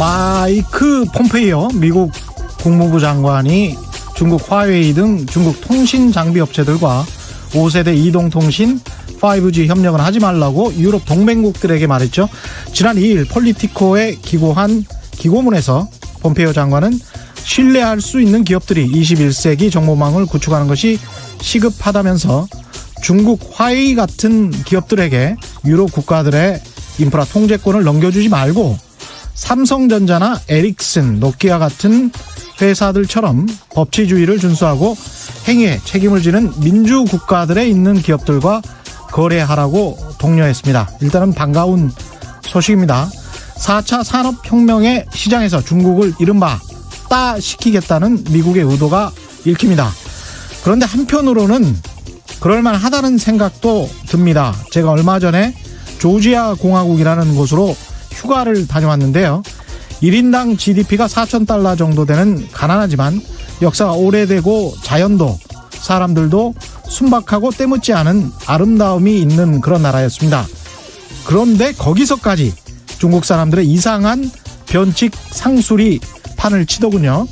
마이크 폼페이오 미국 국무부 장관이 중국 화웨이 등 중국 통신 장비 업체들과 5세대 이동통신 5G 협력은 하지 말라고 유럽 동맹국들에게 말했죠. 지난 2일 폴리티코에 기고한 기고문에서 폼페이오 장관은 신뢰할 수 있는 기업들이 21세기 정보망을 구축하는 것이 시급하다면서 중국 화웨이 같은 기업들에게 유럽 국가들의 인프라 통제권을 넘겨주지 말고 삼성전자나 에릭슨, 노키아 같은 회사들처럼 법치주의를 준수하고 행위에 책임을 지는 민주국가들에 있는 기업들과 거래하라고 독려했습니다. 일단은 반가운 소식입니다. 4차 산업혁명의 시장에서 중국을 이른바 따시키겠다는 미국의 의도가 읽힙니다. 그런데 한편으로는 그럴만하다는 생각도 듭니다. 제가 얼마 전에 조지아 공화국이라는 곳으로 휴가를 다녀왔는데요. 1인당 GDP가 4,000달러 정도 되는 가난하지만 역사가 오래되고 자연도 사람들도 순박하고 때묻지 않은 아름다움이 있는 그런 나라였습니다. 그런데 거기서까지 중국 사람들의 이상한 변칙 상술이 판을 치더군요.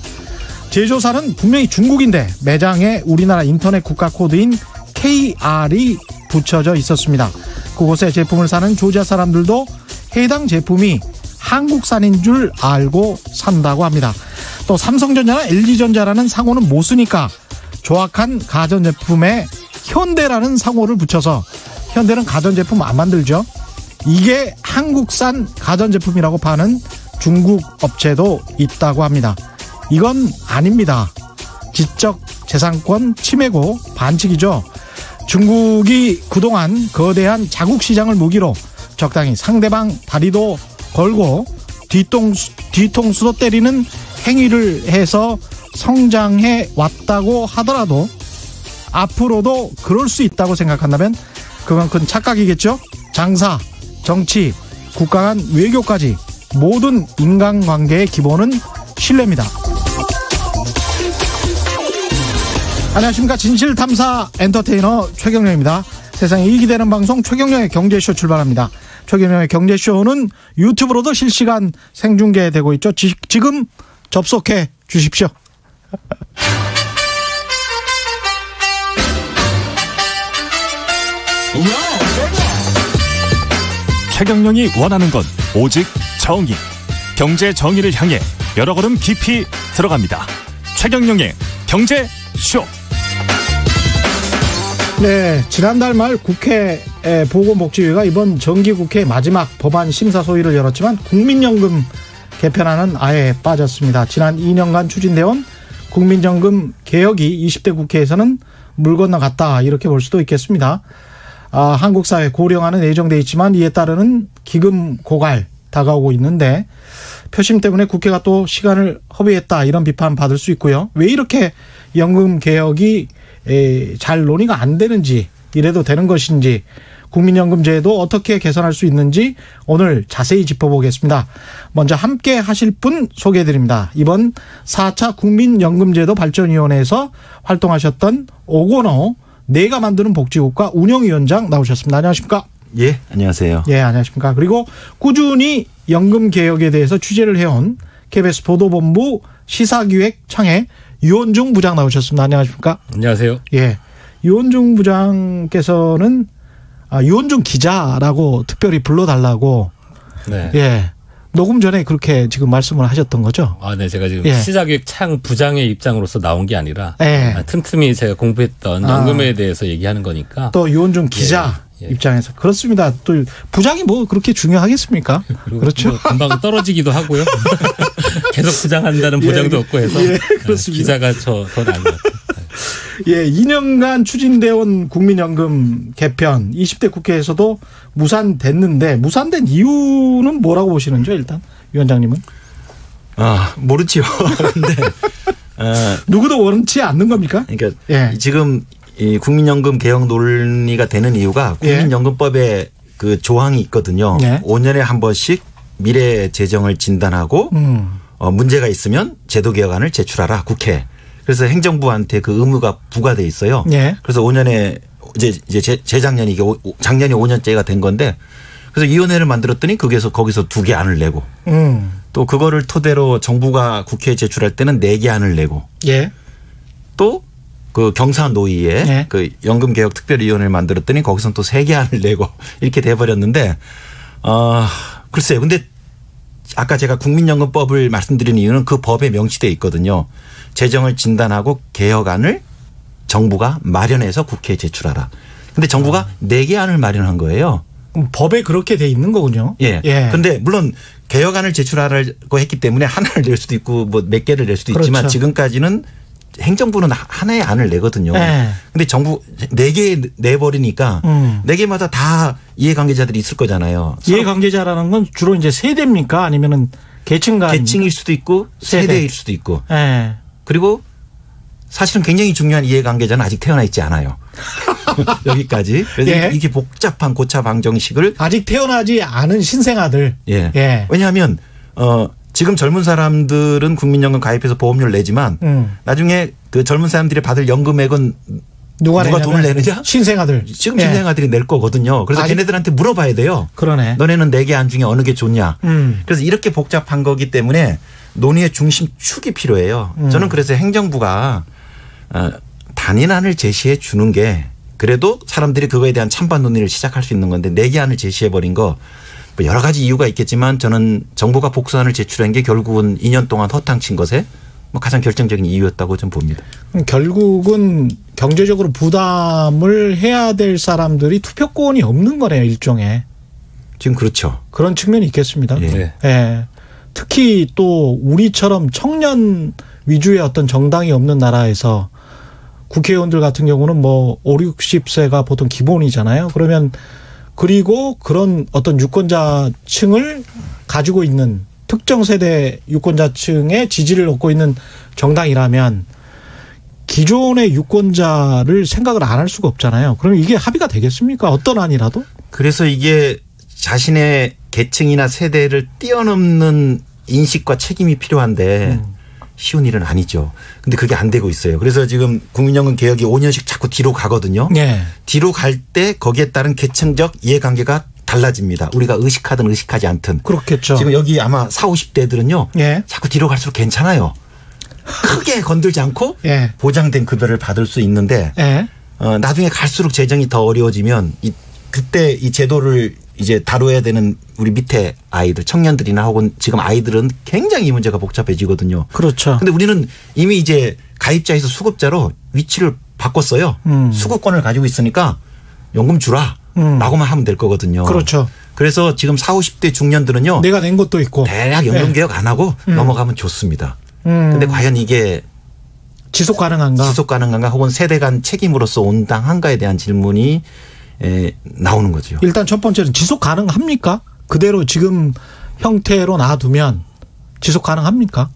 제조사는 분명히 중국인데 매장에 우리나라 인터넷 국가 코드인 KR이 붙여져 있었습니다. 그곳에 제품을 사는 조지아 사람들도 해당 제품이 한국산인 줄 알고 산다고 합니다. 또 삼성전자나 LG전자라는 상호는 못 쓰니까 조악한 가전제품에 현대라는 상호를 붙여서 현대는 가전제품 안 만들죠. 이게 한국산 가전제품이라고 파는 중국 업체도 있다고 합니다. 이건 아닙니다. 지적 재산권 침해고 반칙이죠. 중국이 그동안 거대한 자국 시장을 무기로 적당히 상대방 다리도 걸고 뒤통수도 때리는 행위를 해서 성장해 왔다고 하더라도 앞으로도 그럴 수 있다고 생각한다면 그건 큰 착각이겠죠. 장사, 정치, 국가 간 외교까지 모든 인간관계의 기본은 신뢰입니다. 안녕하십니까. 진실탐사 엔터테이너 최경영입니다. 세상에 이익이 되는 방송 최경영의 경제쇼 출발합니다. 최경영의 경제쇼는 유튜브로도 실시간 생중계되고 있죠. 지금 접속해 주십시오. 최경영이 원하는 건 오직 정의. 경제 정의를 향해 여러 걸음 깊이 들어갑니다. 최경영의 경제쇼. 네, 지난달 말 국회 보건복지위가 이번 정기국회 마지막 법안 심사 소위를 열었지만 국민연금 개편안은 아예 빠졌습니다. 지난 2년간 추진되어온 국민연금 개혁이 20대 국회에서는 물 건너갔다 이렇게 볼 수도 있겠습니다. 한국 사회 고령화는 예정돼 있지만 이에 따르는 기금 고갈 다가오고 있는데 표심 때문에 국회가 또 시간을 허비했다 이런 비판 받을 수 있고요. 왜 이렇게 연금 개혁이 잘 논의가 안 되는지 이래도 되는 것인지 국민연금 제도 어떻게 개선할 수 있는지 오늘 자세히 짚어보겠습니다. 먼저 함께 하실 분 소개해드립니다. 이번 4차 국민연금제도 발전위원회에서 활동하셨던 오건호 내가 만드는 복지국가 운영위원장 나오셨습니다. 안녕하십니까? 예, 안녕하세요. 예, 안녕하십니까? 그리고 꾸준히 연금 개혁에 대해서 취재를 해온 KBS 보도본부 시사기획청의 유원중 부장 나오셨습니다. 안녕하십니까? 안녕하세요. 예, 유원중 부장께서는 유원중 기자라고 특별히 불러달라고. 네. 예. 녹음 전에 그렇게 지금 말씀을 하셨던 거죠? 네. 제가 지금 시사기획창 부장의 입장으로서 나온 게 아니라 틈틈이 제가 공부했던 연금에 대해서 얘기하는 거니까. 또 유원중 기자 입장에서. 그렇습니다. 또 부장이 뭐 그렇게 중요하겠습니까? 그렇죠. 뭐 금방 떨어지기도 하고요. 계속 부장한다는 보장도 없고 해서. 예, 그렇습니다. 기자가 더 나은 것 같아요. 예, 2년간 추진되어 온 국민연금 개편 20대 국회에서도 무산됐는데 무산된 이유는 뭐라고 보시는지요, 일단 위원장님은? 모르지요. 근데 누구도 원치 않는 겁니까? 그러니까 지금 이 국민연금 개혁 논의가 되는 이유가 국민연금법에 그 조항이 있거든요. 5년에 한 번씩 미래 재정을 진단하고 문제가 있으면 제도 개혁안을 제출하라 국회. 그래서 행정부한테 그 의무가 부과돼 있어요. 그래서 5년에 이제 재작년이 이게 작년이 5년째가 된 건데 그래서 위원회를 만들었더니 거기서 두 개 안을 내고 또 그거를 토대로 정부가 국회에 제출할 때는 4개안을 내고 예. 또 그 경사노위에 예. 그 연금개혁특별위원회를 만들었더니 거기서는 또 3개안을 내고 이렇게 돼버렸는데 글쎄요. 근데 아까 제가 국민연금법을 말씀드린 이유는 그 법에 명시되어 있거든요. 재정을 진단하고 개혁안을 정부가 마련해서 국회에 제출하라. 근데 정부가 4개안을 마련한 거예요. 법에 그렇게 돼 있는 거군요. 예. 예. 근데 물론 개혁안을 제출하라고 했기 때문에 하나를 낼 수도 있고 뭐 몇 개를 낼 수도 있지만 그렇죠. 지금까지는 행정부는 하나의 안을 내거든요. 네. 근데 정부 4개 내버리니까 4개마다 다 이해관계자들이 있을 거잖아요. 이해관계자라는 건 주로 이제 세대입니까? 아니면은 계층일 수도 있고 세대일 수도 있고. 네. 그리고 사실은 굉장히 중요한 이해관계자는 아직 태어나 있지 않아요. 여기까지. 그래서 예. 이게 복잡한 고차 방정식을 아직 태어나지 않은 신생아들. 예. 예. 왜냐하면 지금 젊은 사람들은 국민연금 가입해서 보험료를 내지만 나중에 그 젊은 사람들이 받을 연금액은 누가 돈을 내느냐? 신생아들. 지금 신생아들이 낼 거거든요. 그래서 걔네들한테 물어봐야 돼요. 그러네. 너네는 4개 중에 어느 게 좋냐. 그래서 이렇게 복잡한 거기 때문에 논의의 중심축이 필요해요. 저는 그래서 행정부가 단일안을 제시해 주는 게 그래도 사람들이 그거에 대한 찬반 논의를 시작할 수 있는 건데 4개안을 제시해 버린 거 여러 가지 이유가 있겠지만 저는 정부가 복수안을 제출한 게 결국은 2년 동안 허탕친 것에 가장 결정적인 이유였다고 좀 봅니다. 결국은 경제적으로 부담을 해야 될 사람들이 투표권이 없는 거네요. 일종의. 지금 그렇죠. 그런 측면이 있겠습니다. 예. 예. 특히 또 우리처럼 청년 위주의 어떤 정당이 없는 나라에서 국회의원들 같은 경우는 뭐 5, 60세가 보통 기본이잖아요. 그리고 그런 어떤 유권자층을 가지고 있는 특정 세대 유권자층의 지지를 얻고 있는 정당이라면 기존의 유권자를 생각을 안 할 수가 없잖아요. 그러면 이게 합의가 되겠습니까? 어떤 안이라도? 그래서 이게 자신의 계층이나 세대를 뛰어넘는 인식과 책임이 필요한데 쉬운 일은 아니죠. 근데 그게 안 되고 있어요. 그래서 지금 국민연금 개혁이 5년씩 자꾸 뒤로 가거든요. 네. 뒤로 갈 때 거기에 따른 계층적 이해관계가 달라집니다. 우리가 의식하든 의식하지 않든. 그렇겠죠. 지금 여기 아마 40, 50대들은요. 네. 자꾸 뒤로 갈수록 괜찮아요. 크게 건들지 않고 네. 보장된 급여를 받을 수 있는데 네. 나중에 갈수록 재정이 더 어려워지면 그때 이 제도를 이제 다뤄야 되는 우리 밑에 아이들, 청년들이나 혹은 지금 아이들은 굉장히 이 문제가 복잡해지거든요. 그렇죠. 근데 우리는 이미 이제 가입자에서 수급자로 위치를 바꿨어요. 수급권을 가지고 있으니까 연금 주라. 라고만 하면 될 거거든요. 그렇죠. 그래서 지금 40, 50대 중년들은요. 내가 낸 것도 있고. 대략 연금 개혁 안 하고 넘어가면 좋습니다. 근데 과연 이게 지속 가능한가 혹은 세대 간 책임으로서 온당한가에 대한 질문이 나오는 거죠. 일단 첫 번째는 지속 가능합니까? 그대로 지금 형태로 놔두면 지속 가능합니까?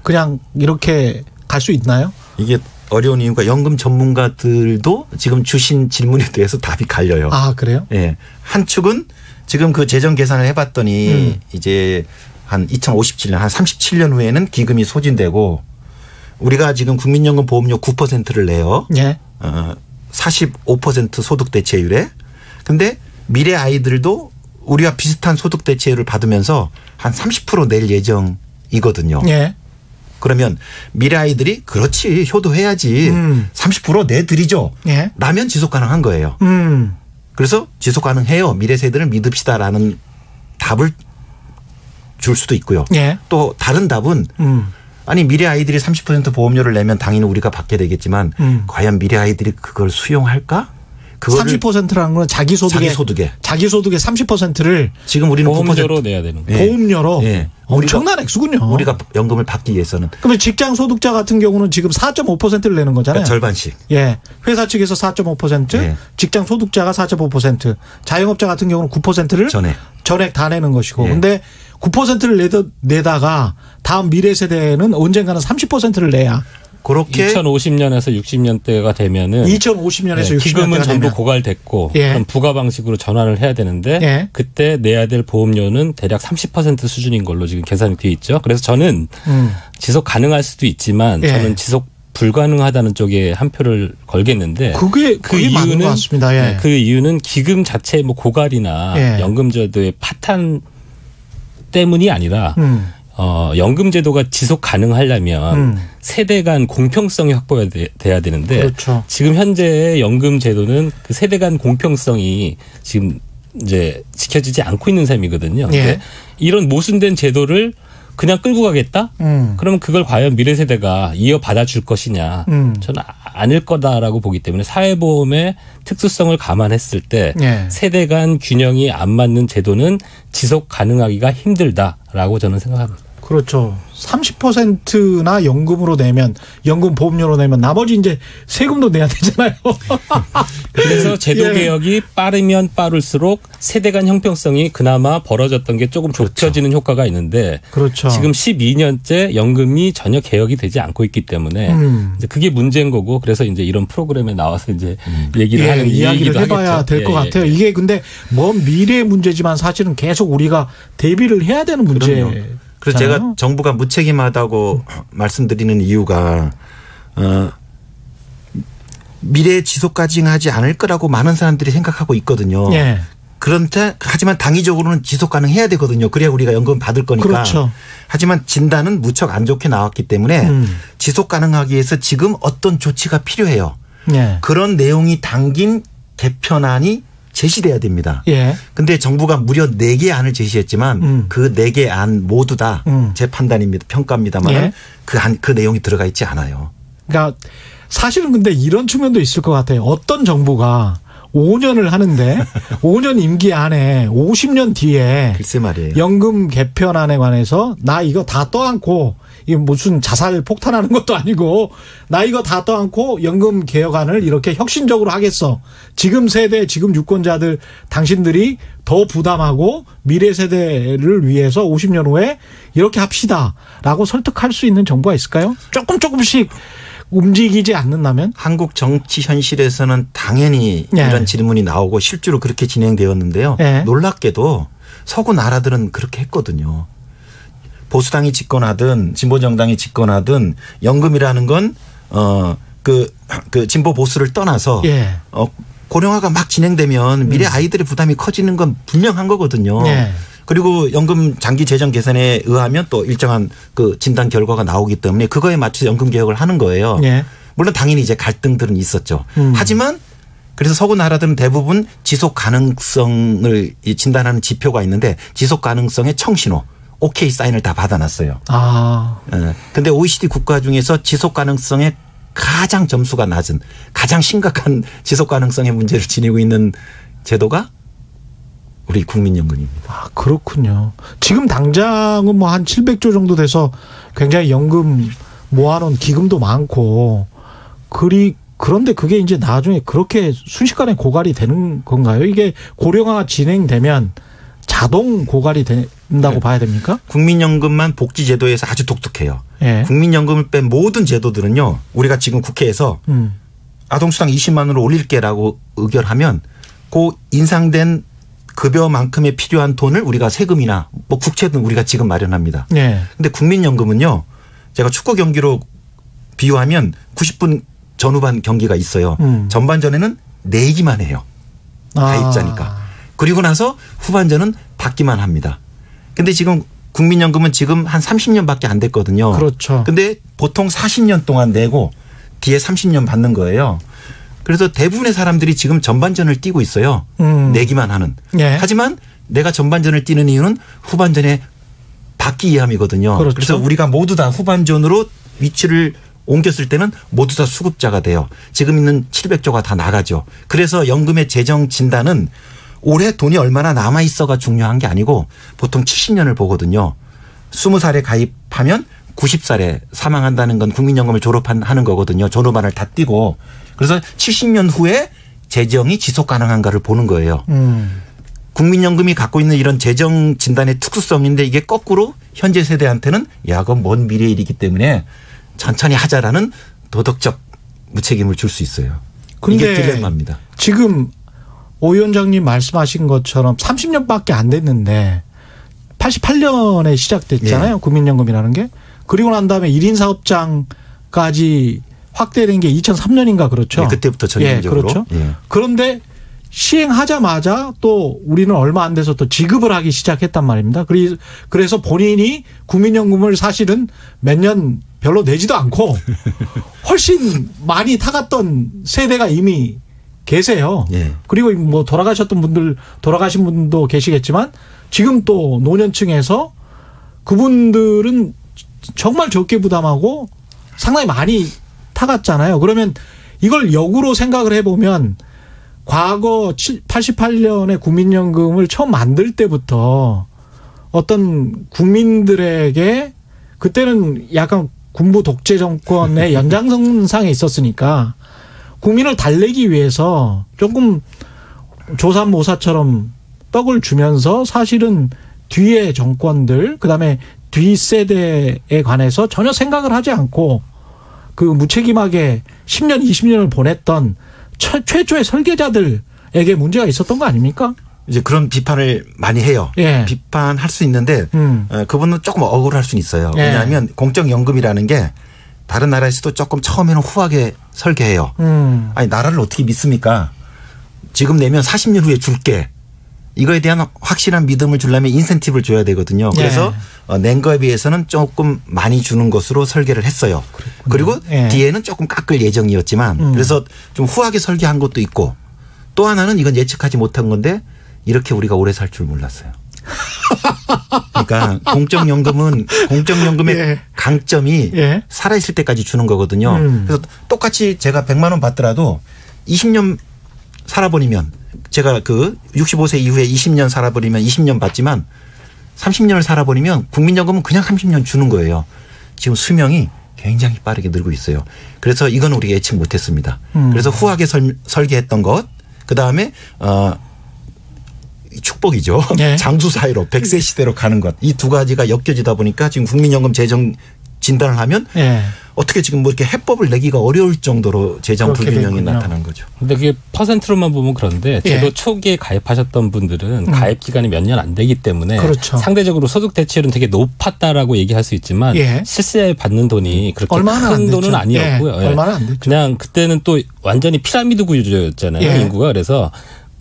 그냥 이렇게 갈 수 있나요? 이게 어려운 이유가 연금 전문가들도 지금 주신 질문에 대해서 답이 갈려요. 아, 그래요? 예. 한 축은 지금 그 재정 계산을 해봤더니 이제 한 2057년, 한 37년 후에는 기금이 소진되고 우리가 지금 국민연금 보험료 9%를 내요. 예. 45% 소득 대체율에. 근데 미래 아이들도 우리와 비슷한 소득 대체율을 받으면서 한 30% 낼 예정이거든요. 예. 그러면 미래 아이들이 그렇지 효도해야지 30% 내드리죠. 예. 라면 지속 가능한 거예요. 그래서 지속 가능해요. 미래 세대를 믿읍시다라는 답을 줄 수도 있고요. 예. 또 다른 답은 아니 미래 아이들이 30% 보험료를 내면 당연히 우리가 받게 되겠지만 과연 미래 아이들이 그걸 수용할까? 30%라는 건 자기 소득의 30%를 지금 우리는 보험료로 내야 되는 거예요. 네. 보험료로. 네. 엄청난 액수군요. 우리가 연금을 받기 위해서는. 그러면 직장 소득자 같은 경우는 지금 4.5%를 내는 거잖아요. 그러니까 절반씩. 예. 회사 측에서 4.5%, 네. 직장 소득자가 4.5%, 자영업자 같은 경우는 9%를 전액 다 내는 것이고. 그런데 9%를 내다가 다음 미래 세대는 언젠가는 30%를 내야. 그렇게 2050년에서 60년대가 되면은 2050년에서 60년대가 기금은 전부 고갈됐고 그럼 부가 방식으로 전환을 해야 되는데 그때 내야 될 보험료는 대략 30% 수준인 걸로 지금 계산이 되어 있죠. 그래서 저는 지속 가능할 수도 있지만 저는 지속 불가능하다는 쪽에 한 표를 걸겠는데 그게 맞는 것 같습니다. 예. 그 이유는 기금 자체 뭐 고갈이나 연금제도의 파탄 때문이 아니라 연금 제도가 지속 가능하려면 세대 간 공평성이 확보돼야 되는데 그렇죠. 지금 현재의 연금 제도는 그 세대 간 공평성이 지금 이제 지켜지지 않고 있는 셈이거든요. 예. 이런 모순된 제도를 그냥 끌고 가겠다? 그러면 그걸 과연 미래 세대가 이어받아 줄 것이냐? 저는 아닐 거다라고 보기 때문에 사회보험의 특수성을 감안했을 때 예. 세대 간 균형이 안 맞는 제도는 지속 가능하기가 힘들다라고 저는 생각합니다. 그렇죠. 30%나 연금으로 내면 연금 보험료로 내면 나머지 이제 세금도 내야 되잖아요. 그래서 제도 개혁이 빠르면 빠를수록 세대 간 형평성이 그나마 벌어졌던 게 조금 좁혀지는 효과가 있는데 그렇죠. 지금 12년째 연금이 전혀 개혁이 되지 않고 있기 때문에 이제 그게 문제인 거고 그래서 이제 이런 프로그램에 나와서 이제 얘기를 하는 이야기를 해봐야 될 것 같아요. 이게 근데 먼 미래의 문제지만 사실은 계속 우리가 대비를 해야 되는 문제예요. 그래서 제가 정부가 무책임하다고 말씀드리는 이유가 미래 지속 가능하지 않을 거라고 많은 사람들이 생각하고 있거든요. 예. 그런데 하지만 당위적으로는 지속 가능해야 되거든요. 그래야 우리가 연금 받을 거니까. 그렇죠. 하지만 진단은 무척 안 좋게 나왔기 때문에 지속 가능하기 위해서 지금 어떤 조치가 필요해요. 예. 그런 내용이 담긴 개편안이 제시돼야 됩니다. 그런데 예. 정부가 무려 4개의 안을 제시했지만 그 4개 안 모두 다 제 판단입니다. 평가입니다만 예. 그 내용이 들어가 있지 않아요. 그러니까 사실은 근데 이런 측면도 있을 것 같아요. 어떤 정부가 5년을 하는데 5년 임기 안에 50년 뒤에 글쎄 말이에요. 연금 개편안에 관해서 나 이거 다 떠안고 이게 무슨 자살 폭탄하는 것도 아니고 나 이거 다 떠안고 연금 개혁안을 이렇게 혁신적으로 하겠어. 지금 세대 지금 유권자들 당신들이 더 부담하고 미래 세대를 위해서 50년 후에 이렇게 합시다라고 설득할 수 있는 정부가 있을까요? 조금씩 움직이지 않는다면? 한국 정치 현실에서는 당연히 이런 질문이 나오고 실제로 그렇게 진행되었는데요. 놀랍게도 서구 나라들은 그렇게 했거든요. 보수당이 집권하든 진보정당이 집권하든 연금이라는 건 그 진보 보수를 떠나서 고령화가 막 진행되면 미래 아이들의 부담이 커지는 건 분명한 거거든요. 그리고 연금 장기 재정 개선에 의하면 또 일정한 그 진단 결과가 나오기 때문에 그거에 맞춰서 연금 개혁을 하는 거예요. 물론 당연히 이제 갈등들은 있었죠. 하지만 그래서 서구 나라들은 대부분 지속 가능성을 진단하는 지표가 있는데 지속 가능성의 청신호 오케이 사인을 다 받아놨어요. 그런데 OECD 국가 중에서 지속 가능성의 가장 점수가 낮은 가장 심각한 지속 가능성의 문제를 지니고 있는 제도가 우리 국민연금입니다. 그렇군요. 지금 당장은 뭐 한 700조 정도 돼서 굉장히 연금 모아놓은 기금도 많고 그런데 그게 이제 나중에 그렇게 순식간에 고갈이 되는 건가요? 이게 고령화가 진행되면 자동 고갈이 된다고 봐야 됩니까? 국민연금만 복지제도에서 아주 독특해요. 국민연금을 뺀 모든 제도들은요. 우리가 지금 국회에서 아동수당 20만 원으로 올릴게라고 의결하면 그 인상된 급여만큼의 필요한 돈을 우리가 세금이나 뭐 국채든 우리가 지금 마련합니다. 그런데 국민연금은요. 제가 축구 경기로 비유하면 90분 전후반 경기가 있어요. 전반전에는 내기만 해요. 가입자니까. 그리고 나서 후반전은 받기만 합니다. 그런데 지금 국민연금은 지금 한 30년밖에 안 됐거든요. 그렇죠. 그런데 보통 40년 동안 내고 뒤에 30년 받는 거예요. 그래서 대부분의 사람들이 지금 전반전을 뛰고 있어요. 내기만 하는. 하지만 내가 전반전을 뛰는 이유는 후반전에 받기 위함이거든요. 그렇죠. 그래서 우리가 모두 다 후반전으로 위치를 옮겼을 때는 모두 다 수급자가 돼요. 지금 있는 700조가 다 나가죠. 그래서 연금의 재정 진단은 올해 돈이 얼마나 남아있어가 중요한 게 아니고 보통 70년을 보거든요. 20살에 가입하면 90살에 사망한다는 건 국민연금을 졸업하는 거거든요. 졸업안을 다 띄고. 그래서 70년 후에 재정이 지속 가능한가를 보는 거예요. 국민연금이 갖고 있는 이런 재정 진단의 특수성인데 이게 거꾸로 현재 세대한테는 야, 그건 먼 미래 일이기 때문에 천천히 하자라는 도덕적 무책임을 줄 수 있어요. 이게 딜레마입니다. 지금 오 위원장님 말씀하신 것처럼 30년밖에 안 됐는데 88년에 시작됐잖아요. 국민연금이라는 게. 그리고 난 다음에 1인 사업장까지 확대된 게 2003년인가 그렇죠. 그때부터 전면적으로. 그렇죠. 그런데 시행하자마자 또 우리는 얼마 안 돼서 또 지급을 하기 시작했단 말입니다. 그래서 본인이 국민연금을 사실은 몇 년 별로 내지도 않고 훨씬 많이 타갔던 세대가 이미 계세요. 예. 그리고 뭐 돌아가신 분도 계시겠지만 지금 또 노년층에서 그분들은 정말 적게 부담하고 상당히 많이 타갔잖아요. 그러면 이걸 역으로 생각을 해보면 과거 88년에 국민연금을 처음 만들 때부터 어떤 국민들에게 그때는 약간 군부 독재 정권의 연장선상에 있었으니까 국민을 달래기 위해서 조금 조삼모사처럼 떡을 주면서 사실은 뒤에 정권들 그다음에 뒷세대에 관해서 전혀 생각을 하지 않고 그 무책임하게 10년 20년을 보냈던 최초의 설계자들에게 문제가 있었던 거 아닙니까? 이제 그런 비판을 많이 해요. 예. 비판할 수 있는데 그분은 조금 억울할 수는 있어요. 예. 왜냐하면 공적연금이라는 게 다른 나라에서도 조금 처음에는 후하게 설계해요. 아니 나라를 어떻게 믿습니까? 지금 내면 40년 후에 줄게. 이거에 대한 확실한 믿음을 주려면 인센티브를 줘야 되거든요. 그래서 예. 낸 거에 비해서는 조금 많이 주는 것으로 설계를 했어요. 그렇군요. 그리고 예. 뒤에는 조금 깎을 예정이었지만 그래서 좀 후하게 설계한 것도 있고 또 하나는 이건 예측하지 못한 건데 이렇게 우리가 오래 살 줄 몰랐어요. 그러니까 공적연금의 예. 강점이 예. 살아있을 때까지 주는 거거든요. 그래서 똑같이 제가 100만 원 받더라도 20년 살아버리면 제가 그 65세 이후에 20년 살아버리면 20년 받지만 30년을 살아버리면 국민연금은 그냥 30년 주는 거예요. 지금 수명이 굉장히 빠르게 늘고 있어요. 그래서 이건 우리가 예측 못했습니다. 그래서 후하게 설계했던 것 그다음에 축복이죠. 네. 장수 사이로 100세 시대로 가는 것. 이 두 가지가 엮여지다 보니까 지금 국민연금 재정 진단을 하면 네. 어떻게 지금 뭐 이렇게 해법을 내기가 어려울 정도로 재정 불균형이 나타난 거죠. 근데 그게 퍼센트로만 보면 그런데 제도 예. 초기에 가입하셨던 분들은 가입 기간이 몇 년 안 되기 때문에 그렇죠. 상대적으로 소득 대체율은 되게 높았다라고 얘기할 수 있지만 예. 실제 받는 돈이 그렇게 큰 돈은 아니었고요. 예. 얼마나 안 됐죠. 그냥 그때는 또 완전히 피라미드 구조였잖아요. 예. 인구가. 그래서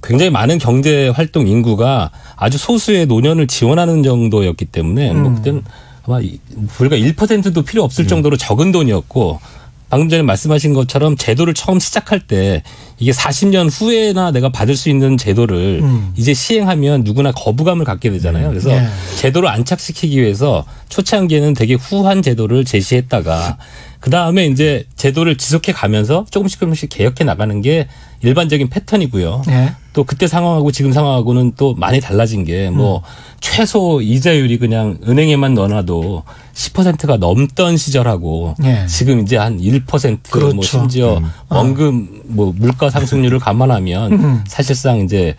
굉장히 많은 경제 활동 인구가 아주 소수의 노년을 지원하는 정도였기 때문에 뭐 그때는 아마 불과 1%도 필요 없을 정도로 적은 돈이었고 방금 전에 말씀하신 것처럼 제도를 처음 시작할 때 이게 40년 후에나 내가 받을 수 있는 제도를 이제 시행하면 누구나 거부감을 갖게 되잖아요. 그래서 예. 제도를 안착시키기 위해서 초창기에는 되게 후한 제도를 제시했다가 그다음에 이제 제도를 지속해 가면서 조금씩 개혁해 나가는 게 일반적인 패턴이고요. 예. 또 그때 상황하고 지금 상황하고는 또 많이 달라진 게 뭐 최소 이자율이 그냥 은행에만 넣어놔도 10%가 넘던 시절하고 예. 지금 이제 한 1% 그렇죠. 뭐 심지어 원금 뭐 물가 상승률을 감안하면 사실상 이제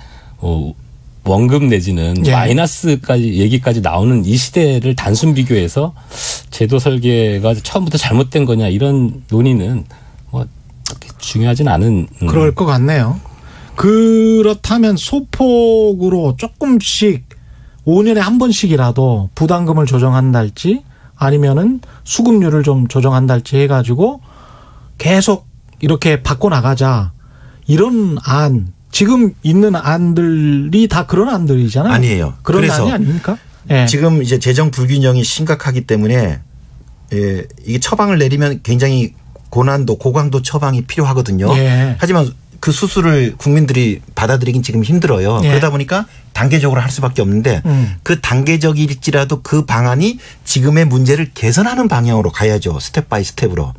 원금 내지는 예. 마이너스까지 얘기까지 나오는 이 시대를 단순 비교해서 제도 설계가 처음부터 잘못된 거냐 이런 논의는 뭐 그렇게 중요하진 않은. 그럴 것 같네요. 그렇다면 소폭으로 조금씩 5년에 한 번씩이라도 부담금을 조정한달지 아니면은 수급률을 좀 조정한달지 해가지고 계속 이렇게 바꿔나가자 이런 안. 지금 있는 안들이 다 그런 안들이잖아요. 아니에요. 그런 안이 아닙니까? 예. 지금 이제 재정 불균형이 심각하기 때문에 예, 이게 처방을 내리면 굉장히 고난도 고강도 처방이 필요하거든요. 예. 하지만 그 수술을 국민들이 받아들이긴 지금 힘들어요. 예. 그러다 보니까 단계적으로 할 수밖에 없는데 그 단계적일지라도 그 방안이 지금의 문제를 개선하는 방향으로 가야죠. 스텝 바이 스텝으로.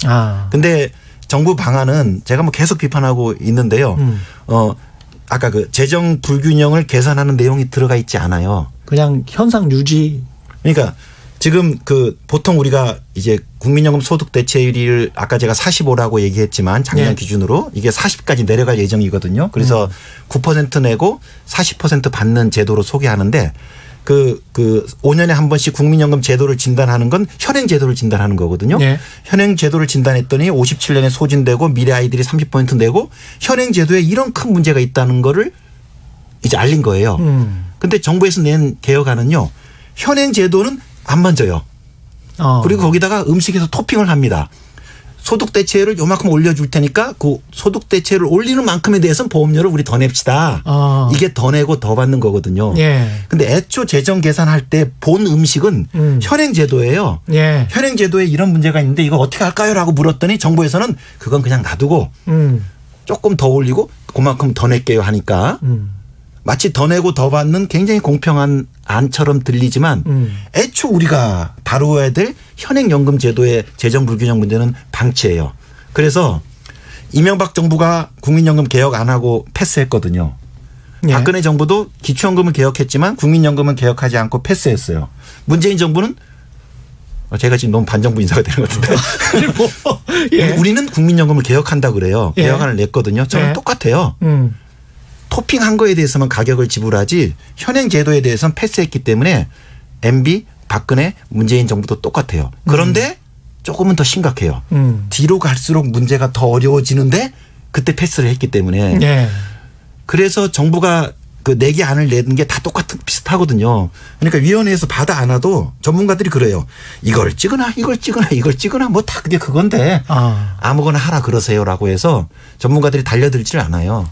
근데 정부 방안은 제가 뭐 계속 비판하고 있는데요. 아까 그 재정 불균형을 개선하는 내용이 들어가 있지 않아요. 그냥 현상 유지. 그러니까 지금 그 보통 우리가 이제 국민연금 소득 대체율을 아까 제가 45라고 얘기했지만 작년 네. 기준으로 이게 40까지 내려갈 예정이거든요. 그래서 9% 내고 40% 받는 제도로 소개하는데 그 5년에 한 번씩 국민연금 제도를 진단하는 건 현행 제도를 진단하는 거거든요. 네. 현행 제도를 진단했더니 57년에 소진되고 미래 아이들이 30% 내고 현행 제도에 이런 큰 문제가 있다는 거를 이제 알린 거예요. 근데 정부에서 낸 개혁안은요. 현행 제도는 안 만져요. 그리고 거기다가 음식에서 토핑을 합니다. 소득 대체율을 요만큼 올려줄 테니까 그 소득 대체율을 올리는 만큼에 대해서는 보험료를 우리 더 냅시다. 이게 더 내고 더 받는 거거든요. 근데 애초 재정 계산할 때 본 음식은 현행 제도예요. 현행 제도에 이런 문제가 있는데 이거 어떻게 할까요?라고 물었더니 정부에서는 그건 그냥 놔두고 조금 더 올리고 그만큼 더 낼게요 하니까 마치 더 내고 더 받는 굉장히 공평한 안처럼 들리지만 애초 우리가 다루어야 될 현행 연금 제도의 재정 불균형 문제는 방치예요. 그래서 이명박 정부가 국민연금 개혁 안 하고 패스했거든요. 박근혜 정부도 기초연금을 개혁했지만 국민연금은 개혁하지 않고 패스했어요. 문재인 정부는 제가 지금 너무 반정부 인사가 되는 것 같은데 우리는 국민연금을 개혁한다 그래요. 개혁안을 냈거든요. 저는 똑같아요. 토핑한 거에 대해서만 가격을 지불하지 현행 제도에 대해서는 패스했기 때문에 MB, 박근혜, 문재인 정부도 똑같아요. 그런데 조금은 더 심각해요. 뒤로 갈수록 문제가 더 어려워지는데 그때 패스를 했기 때문에 그래서 정부가 그 내기안을 내는 게 다 비슷하거든요. 그러니까 위원회에서 받아 안아도 전문가들이 그래요. 이걸 찍으나 이걸 찍으나 이걸 찍으나 뭐 다 그게 그건데 아무거나 하라 그러세요라고 해서 전문가들이 달려들질 않아요.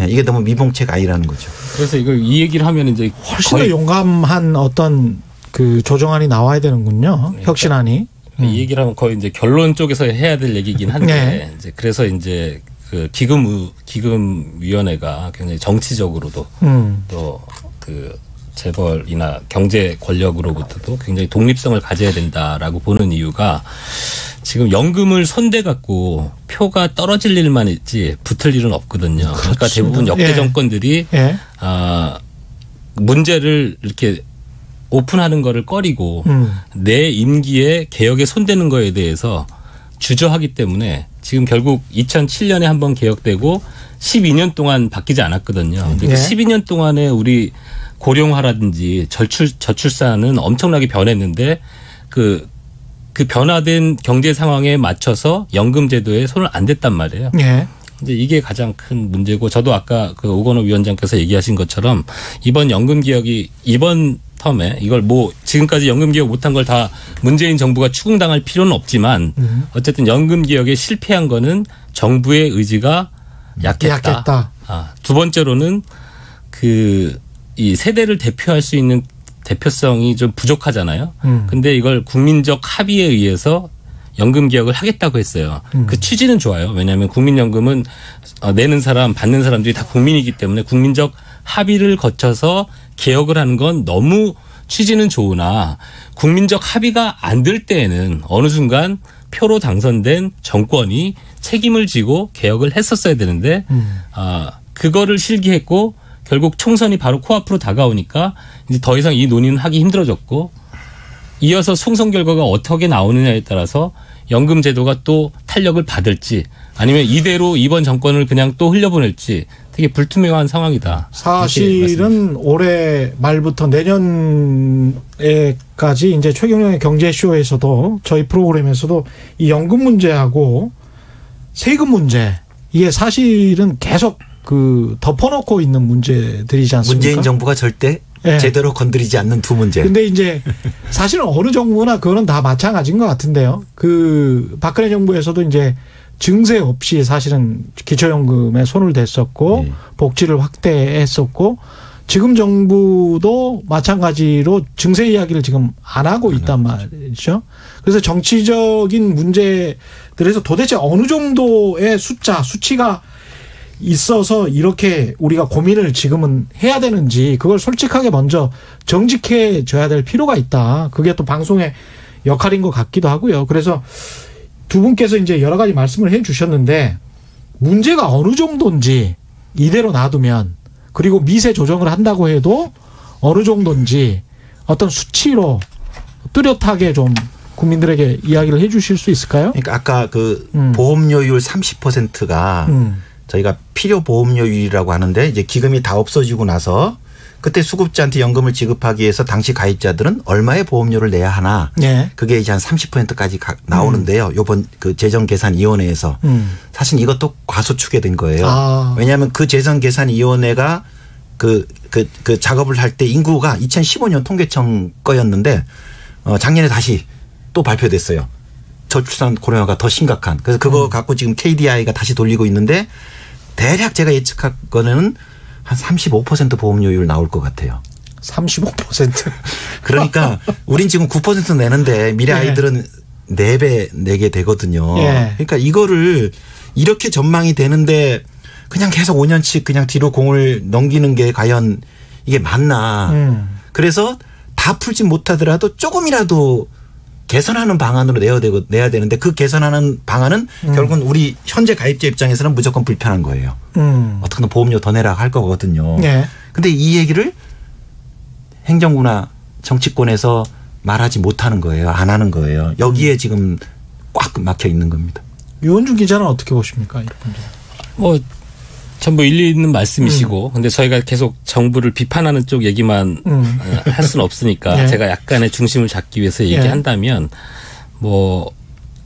이게 너무 미봉책 아니라는 거죠. 그래서 이 얘기를 하면 이제 훨씬 더 용감한 어떤 그 조정안이 나와야 되는군요. 혁신안이. 이 얘기를 하면 거의 이제 결론 쪽에서 해야 될 얘기긴 한데 이제 그래서 이제 그 기금위원회가 굉장히 정치적으로도 또 그 재벌이나 경제 권력으로부터도 굉장히 독립성을 가져야 된다라고 보는 이유가 지금 연금을 손대 갖고 표가 떨어질 일만 있지 붙을 일은 없거든요. 그러니까 대부분 역대 정권들이 문제를 이렇게 오픈하는 거를 꺼리고 내 임기에 개혁에 손대는 거에 대해서 주저하기 때문에 지금 결국 2007년에 한번 개혁되고 12년 동안 바뀌지 않았거든요. 그러니까 12년 동안에 우리 고령화라든지 저출산은 엄청나게 변했는데 그 변화된 경제 상황에 맞춰서 연금 제도에 손을 안 댔단 말이에요. 이제 이게 가장 큰 문제고 저도 아까 그 오건호 위원장께서 얘기하신 것처럼 이번 연금 개혁이 이번 텀에 이걸 뭐 지금까지 연금 개혁 못한 걸 다 문재인 정부가 추궁당할 필요는 없지만 어쨌든 연금 개혁에 실패한 거는 정부의 의지가 약했다. 두 번째로는 이 세대를 대표할 수 있는 대표성이 좀 부족하잖아요. 근데 이걸 국민적 합의에 의해서 연금 개혁을 하겠다고 했어요. 그 취지는 좋아요. 왜냐하면 국민연금은 내는 사람 받는 사람들이 다 국민이기 때문에 국민적 합의를 거쳐서 개혁을 하는 건 너무 취지는 좋으나 국민적 합의가 안 될 때에는 어느 순간 표로 당선된 정권이 책임을 지고 개혁을 했었어야 되는데 그거를 실기했고 결국 총선이 바로 코앞으로 다가오니까 이제 더 이상 이 논의는 하기 힘들어졌고 이어서 총선 결과가 어떻게 나오느냐에 따라서 연금 제도가 또 탄력을 받을지 아니면 이대로 이번 정권을 그냥 또 흘려보낼지 되게 불투명한 상황이다. 사실은 올해 말부터 내년에까지 이제 최경영의 경제쇼에서도 저희 프로그램에서도 이 연금 문제하고 세금 문제 이게 사실은 계속 그 덮어놓고 있는 문제들이지 않습니까? 문재인 정부가 절대 제대로 건드리지 않는 두 문제. 근데 이제 사실은 어느 정부나 그거는 다 마찬가지인 것 같은데요. 그 박근혜 정부에서도 이제 증세 없이 사실은 기초연금에 손을 댔었고 복지를 확대했었고 지금 정부도 마찬가지로 증세 이야기를 지금 안 하고 있단 말이죠. 그래서 정치적인 문제들에서 도대체 어느 정도의 수치가 있어서 이렇게 우리가 고민을 지금은 해야 되는지 그걸 솔직하게 먼저 정직해져야 될 필요가 있다. 그게 또 방송의 역할인 것 같기도 하고요. 그래서 두 분께서 이제 여러 가지 말씀을 해 주셨는데 문제가 어느 정도인지 이대로 놔두면 그리고 미세 조정을 한다고 해도 어느 정도인지 어떤 수치로 뚜렷하게 좀 국민들에게 이야기를 해 주실 수 있을까요? 그러니까 아까 그 보험료율 30%가 저희가 필요보험료율이라고 하는데 이제 기금이 다 없어지고 나서 그때 수급자한테 연금을 지급하기 위해서 당시 가입자들은 얼마의 보험료를 내야 하나. 그게 이제 한 30%까지 나오는데요. 요번 그 재정계산위원회에서 사실 이것도 과소축에 된 거예요. 왜냐하면 그 재정계산위원회가 그 작업을 할 때 인구가 2015년 통계청 거였는데 작년에 다시 또 발표됐어요. 저출산 고령화가 더 심각한. 그래서 그거 갖고 지금 KDI가 다시 돌리고 있는데 대략 제가 예측하거는 한 35% 보험료율 나올 것 같아요. 35%. 그러니까 우린 지금 9% 내는데 미래 아이들은 4배 내게 되거든요. 그러니까 이거를 이렇게 전망이 되는데 그냥 계속 5년씩 그냥 뒤로 공을 넘기는 게 과연 이게 맞나. 그래서 다 풀지 못하더라도 조금이라도 개선하는 방안으로 내야 되는데 그 개선하는 방안은 결국은 우리 현재 가입자 입장에서는 무조건 불편한 거예요. 어떻게든 보험료 더 내라 할 거거든요. 근데 이 얘기를 행정부나 정치권에서 말하지 못하는 거예요. 안 하는 거예요. 여기에 지금 꽉 막혀 있는 겁니다. 유원준 기자는 어떻게 보십니까? 뭐 전부 일리 있는 말씀이시고 근데 저희가 계속 정부를 비판하는 쪽 얘기만 할 수는 없으니까 제가 약간의 중심을 잡기 위해서 얘기한다면 뭐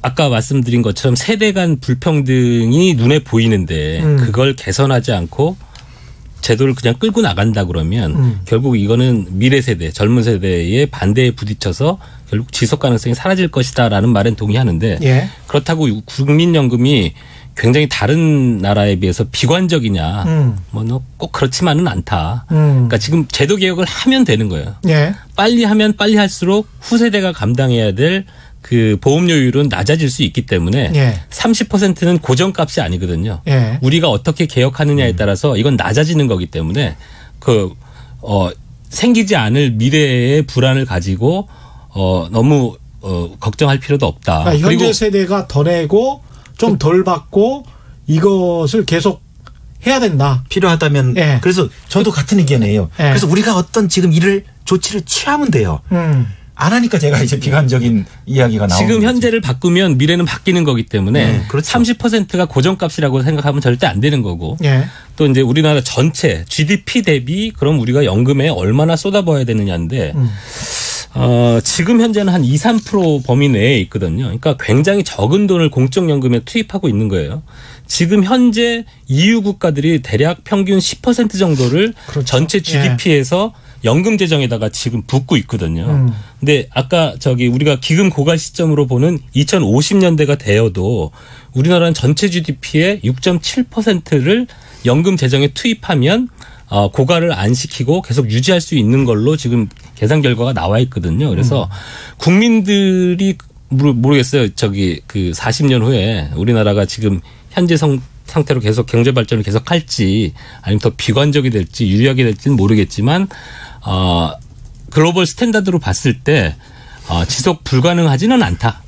아까 말씀드린 것처럼 세대 간 불평등이 눈에 보이는데 그걸 개선하지 않고 제도를 그냥 끌고 나간다 그러면 결국 이거는 미래 세대, 젊은 세대의 반대에 부딪혀서 결국 지속 가능성이 사라질 것이다라는 말은 동의하는데 그렇다고 국민연금이 굉장히 다른 나라에 비해서 비관적이냐. 뭐 꼭 그렇지만은 않다. 그러니까 지금 제도 개혁을 하면 되는 거예요. 빨리 하면 빨리 할수록 후세대가 감당해야 될 그 보험료율은 낮아질 수 있기 때문에 30%는 고정값이 아니거든요. 우리가 어떻게 개혁하느냐에 따라서 이건 낮아지는 거기 때문에 생기지 않을 미래의 불안을 가지고 너무 걱정할 필요도 없다. 그러니까 현재 세대가 더 내고 좀 덜 받고 이것을 계속 해야 된다. 필요하다면. 그래서 저도 같은 의견이에요. 그래서 우리가 어떤 지금 조치를 취하면 돼요. 안 하니까 제가 이제 비관적인 이야기가 나오는 지금 현재를 바꾸면 미래는 바뀌는 거기 때문에 그렇죠. 30%가 고정값이라고 생각하면 절대 안 되는 거고 또 이제 우리나라 전체 GDP 대비 그럼 우리가 연금에 얼마나 쏟아부어야 되느냐인데 지금 현재는 한 2, 3% 범위 내에 있거든요. 그러니까 굉장히 적은 돈을 공적연금에 투입하고 있는 거예요. 지금 현재 EU 국가들이 대략 평균 10% 정도를 그렇죠. 전체 GDP에서 연금 재정에다가 지금 붓고 있거든요. 근데 아까 우리가 기금 고갈 시점으로 보는 2050년대가 되어도 우리나라는 전체 GDP의 6.7%를 연금 재정에 투입하면 고갈을 안 시키고 계속 유지할 수 있는 걸로 지금 계산 결과가 나와 있거든요. 그래서 국민들이 모르겠어요. 그 40년 후에 우리나라가 지금 현재 상태로 계속 경제 발전을 계속 할지 아니면 더 비관적이 될지 유리하게 될지는 모르겠지만 글로벌 스탠다드로 봤을 때 지속 불가능하지는 않다.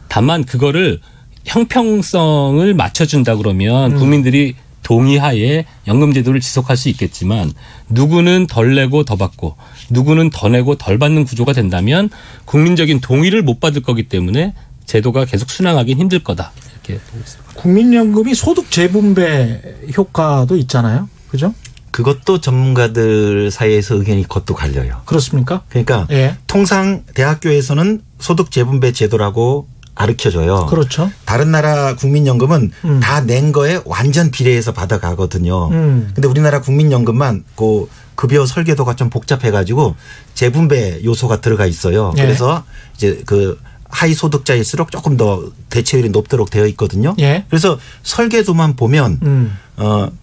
다만 그거를 형평성을 맞춰준다 그러면 국민들이 동의하에 연금제도를 지속할 수 있겠지만 누구는 덜 내고 더 받고 누구는 더 내고 덜 받는 구조가 된다면 국민적인 동의를 못 받을 거기 때문에 제도가 계속 순항하기는 힘들 거다. 이렇게 보고 있습니다. 국민연금이 소득 재분배 효과도 있잖아요. 그죠? 그것도 전문가들 사이에서 의견이 그것도 갈려요. 그렇습니까? 그러니까 통상 대학교에서는 소득 재분배 제도라고 가르쳐줘요. 그렇죠. 다른 나라 국민연금은 다 낸 거에 완전 비례해서 받아가거든요. 근데 우리나라 국민연금만 그 급여 설계도가 좀 복잡해가지고 재분배 요소가 들어가 있어요. 그래서 이제 그 하위 소득자일수록 조금 더 대체율이 높도록 되어 있거든요. 그래서 설계도만 보면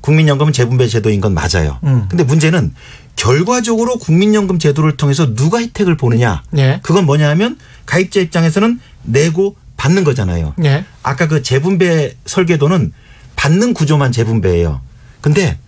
국민연금은 재분배 제도인 건 맞아요. 근데 문제는 결과적으로 국민연금 제도를 통해서 누가 혜택을 보느냐. 그건 뭐냐 하면 가입자 입장에서는 내고 받는 거잖아요. 아까 그 재분배 설계도는 받는 구조만 재분배예요. 근데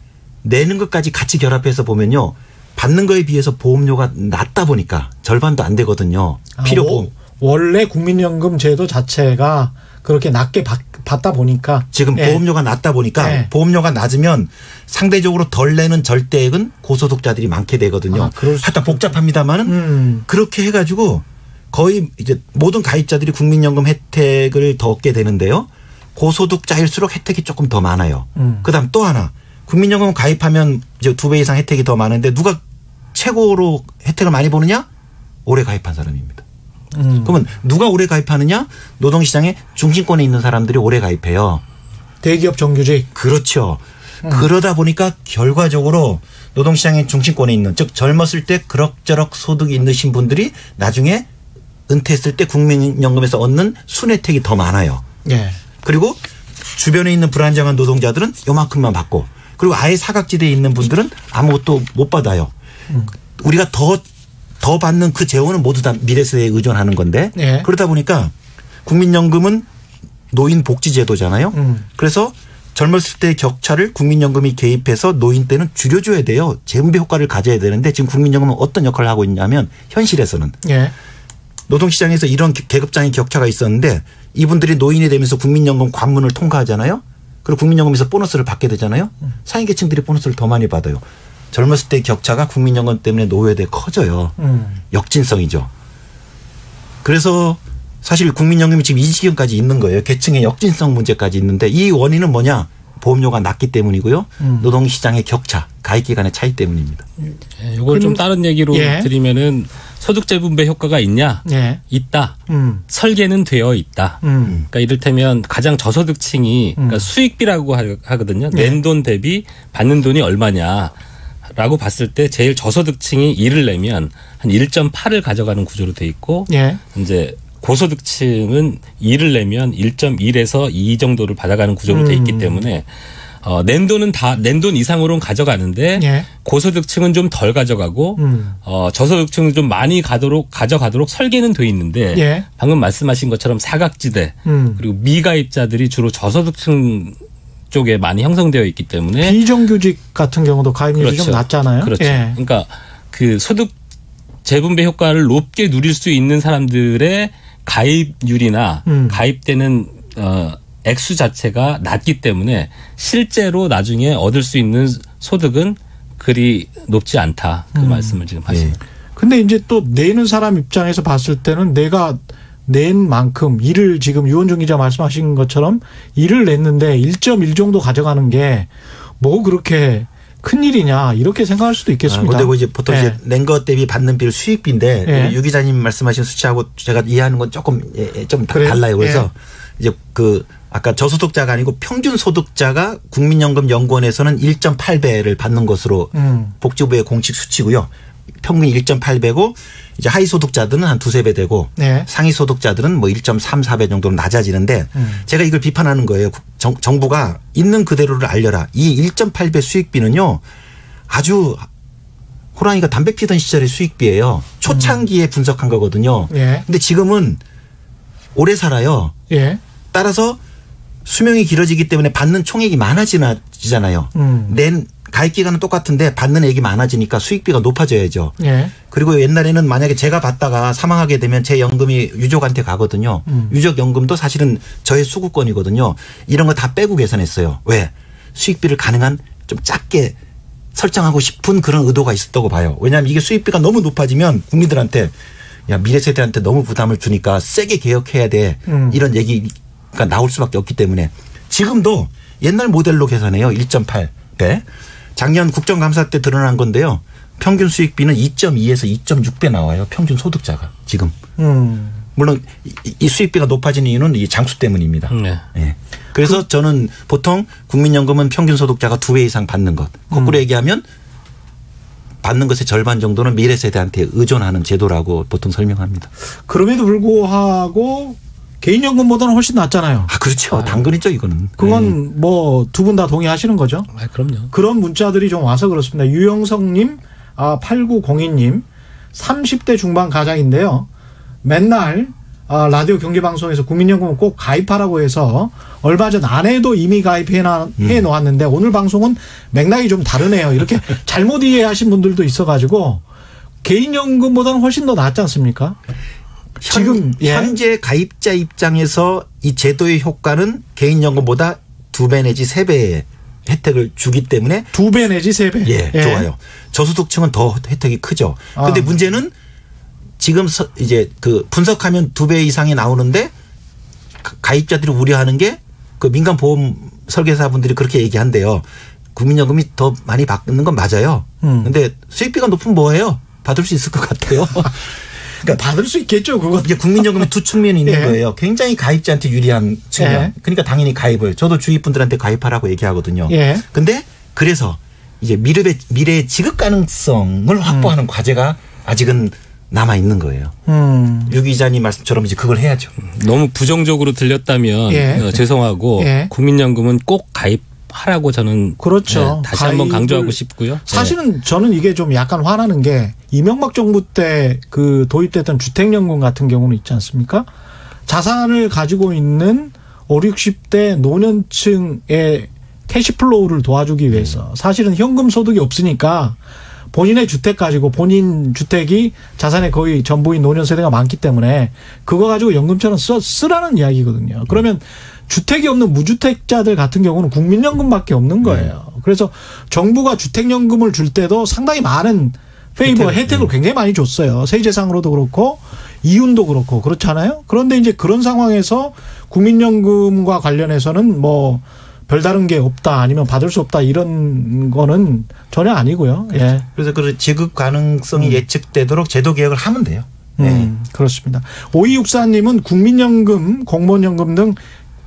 내는 것까지 같이 결합해서 보면요. 받는 거에 비해서 보험료가 낮다 보니까 절반도 안 되거든요. 필요보험. 원래 국민연금 제도 자체가 그렇게 낮게 받다 보니까. 지금 보험료가 낮다 보니까 보험료가 낮으면 상대적으로 덜 내는 절대액은 고소득자들이 많게 되거든요. 하여튼 복잡합니다만은 그렇게 해가지고 거의 이제 모든 가입자들이 국민연금 혜택을 더 얻게 되는데요. 고소득자일수록 혜택이 조금 더 많아요. 그다음 또 하나. 국민연금 가입하면 이제 2배 이상 혜택이 더 많은데 누가 최고로 혜택을 많이 보느냐? 오래 가입한 사람입니다. 그러면 누가 오래 가입하느냐? 노동시장의 중심권에 있는 사람들이 오래 가입해요. 대기업 정규직. 그렇죠. 그러다 보니까 결과적으로 노동시장의 중심권에 있는 즉 젊었을 때 그럭저럭 소득이 있으신 분들이 나중에 은퇴했을 때 국민연금에서 얻는 순혜택이 더 많아요. 예. 그리고 주변에 있는 불안정한 노동자들은 요만큼만 받고 그리고 아예 사각지대에 있는 분들은 아무것도 못 받아요. 우리가 더 받는 그 재원은 모두 다 미래세대에 의존하는 건데 예. 그러다 보니까 국민연금은 노인복지제도잖아요. 그래서 젊었을 때의 격차를 국민연금이 개입해서 노인 때는 줄여줘야 돼요. 재분배 효과를 가져야 되는데 지금 국민연금은 어떤 역할을 하고 있냐면 현실에서는 예. 노동시장에서 이런 계급장의 격차가 있었는데 이분들이 노인이 되면서 국민연금 관문을 통과하잖아요. 그리고 국민연금에서 보너스를 받게 되잖아요. 상위계층들이 보너스를 더 많이 받아요. 젊었을 때의 격차가 국민연금 때문에 노후에 커져요. 역진성이죠. 그래서 사실 국민연금이 지금 이 지경까지 있는 거예요. 계층의 역진성 문제까지 있는데 이 원인은 뭐냐. 보험료가 낮기 때문이고요. 노동시장의 격차, 가입기간의 차이 때문입니다. 이걸 좀 다른 얘기로 예. 드리면은 소득 재분배 효과가 있냐? 예. 있다. 설계는 되어 있다. 그러니까 이를테면 가장 저소득층이 그러니까 수익비라고 하거든요. 예. 낸 돈 대비 받는 돈이 얼마냐라고 봤을 때 제일 저소득층이 1을 내면 한 1.8을 가져가는 구조로 돼 있고 예. 이제 고소득층은 2를 내면 1.1에서 2 정도를 받아가는 구조로 돼 있기 때문에 낸 돈은 다 낸 돈 이상으로는 가져가는데 예. 고소득층은 좀 덜 가져가고 저소득층은 좀 많이 가져가도록 설계는 돼 있는데 예. 방금 말씀하신 것처럼 사각지대 그리고 미가입자들이 주로 저소득층 쪽에 많이 형성되어 있기 때문에 비정규직 같은 경우도 가입률이 그렇죠. 좀 낮잖아요. 그렇죠. 예. 그러니까 그 소득 재분배 효과를 높게 누릴 수 있는 사람들의 가입률이나 가입되는 액수 자체가 낮기 때문에 실제로 나중에 얻을 수 있는 소득은 그리 높지 않다. 그 말씀을 지금 하십니다. 그런데 이제 또 내는 사람 입장에서 봤을 때는 내가 낸 만큼 일을 지금 유원중 기자 말씀하신 것처럼 일을 냈는데 1.1 정도 가져가는 게 뭐 그렇게 큰일이냐 이렇게 생각할 수도 있겠습니다. 그런데 이제 보통 이제 낸 것 대비 받는 비율 수익비인데 유 기자님 말씀하신 수치하고 제가 이해하는 건 조금 좀 달라요. 그래서 이제 그 아까 저소득자가 아니고 평균 소득자가 국민연금연구원에서는 1.8배를 받는 것으로 복지부의 공식 수치고요. 평균 1.8배고 이제 하위 소득자들은 한 2~3배 되고 상위 소득자들은 뭐 1.3~4배 정도로 낮아지는데 제가 이걸 비판하는 거예요. 정부가 있는 그대로를 알려라. 이 1.8배 수익비는요. 아주 호랑이가 담배 피던 시절의 수익비예요. 초창기에 분석한 거거든요. 근데 지금은 오래 살아요. 따라서 수명이 길어지기 때문에 받는 총액이 많아지잖아요. 낸 가입 기간은 똑같은데 받는 액이 많아지니까 수익비가 높아져야죠. 그리고 옛날에는 만약에 제가 받다가 사망하게 되면 제 연금이 유족한테 가거든요. 유족연금도 사실은 저의 수급권이거든요. 이런 거 다 빼고 계산했어요. 왜? 수익비를 가능한 좀 작게 설정하고 싶은 그런 의도가 있었다고 봐요. 왜냐하면 이게 수익비가 너무 높아지면 국민들한테 야 미래 세대한테 너무 부담을 주니까 세게 개혁해야 돼. 이런 얘기가 나올 수밖에 없기 때문에 지금도 옛날 모델로 계산해요. 1.8배. 작년 국정감사 때 드러난 건데요. 평균 수익비는 2.2에서 2.6배 나와요. 평균 소득자가 지금. 물론 이 수익비가 높아진 이유는 이 장수 때문입니다. 네. 그래서 저는 보통 국민연금은 평균 소득자가 2배 이상 받는 것. 거꾸로 얘기하면 받는 것의 절반 정도는 미래 세대한테 의존하는 제도라고 보통 설명합니다. 그럼에도 불구하고 개인연금보다는 훨씬 낫잖아요. 그렇죠. 당근이죠, 이거는. 그건 뭐 두 분 다 동의하시는 거죠? 그럼요. 그런 문자들이 좀 와서 그렇습니다. 유영성님, 8902님, 30대 중반 가장인데요. 맨날 라디오 경제방송에서 국민연금은 꼭 가입하라고 해서 얼마 전 아내도 이미 가입해 놓았는데 오늘 방송은 맥락이 좀 다르네요. 이렇게 잘못 이해하신 분들도 있어가지고 개인연금보다는 훨씬 더 낫지 않습니까? 지금 현재 가입자 입장에서 이 제도의 효과는 개인연금보다 2배 내지 3배의 혜택을 주기 때문에 2배 내지 3배. 좋아요. 저소득층은 더 혜택이 크죠. 그런데 문제는 지금 이제 그 분석하면 2배 이상이 나오는데 가입자들이 우려하는 게 그 민간보험 설계사분들이 그렇게 얘기한대요. 국민연금이 더 많이 받는 건 맞아요. 그런데 수익비가 높으면 뭐예요? 받을 수 있을 것 같아요. 그러니까 받을 수 있겠죠. 그건 이제 국민연금이 두 측면이 있는 거예요. 굉장히 가입자한테 유리한 측면. 그러니까 당연히 가입을 저도 주위 분들한테 가입하라고 얘기하거든요. 그런데 그래서 이제 미래의 지급 가능성을 확보하는 과제가 아직은 남아 있는 거예요. 유 기자님 말씀처럼 이제 그걸 해야죠. 너무 부정적으로 들렸다면 예. 죄송하고 예. 국민연금은 꼭 가입하라고 저는 그렇죠. 네, 다시 한번 강조하고 싶고요. 사실은 네. 저는 이게 좀 약간 화나는 게 이명박 정부 때 그 도입됐던 주택연금 같은 경우는 있지 않습니까? 자산을 가지고 있는 50, 60대 노년층의 캐시플로우를 도와주기 위해서 사실은 현금 소득이 없으니까 본인의 주택 가지고 본인 주택이 자산의 거의 전부인 노년 세대가 많기 때문에 그거 가지고 연금처럼 쓰라는 이야기거든요. 그러면 주택이 없는 무주택자들 같은 경우는 국민연금밖에 없는 거예요. 그래서 정부가 주택연금을 줄 때도 상당히 많은 혜택을 굉장히 많이 줬어요. 세제상으로도 그렇고 이윤도 그렇고 그렇잖아요. 그런데 이제 그런 상황에서 국민연금과 관련해서는 뭐 별다른 게 없다 아니면 받을 수 없다 이런 거는 전혀 아니고요. 그렇죠. 예. 그래서 그 지급 가능성이 예측되도록 제도 개혁을 하면 돼요. 네. 그렇습니다. 5264님은 국민연금, 공무원연금 등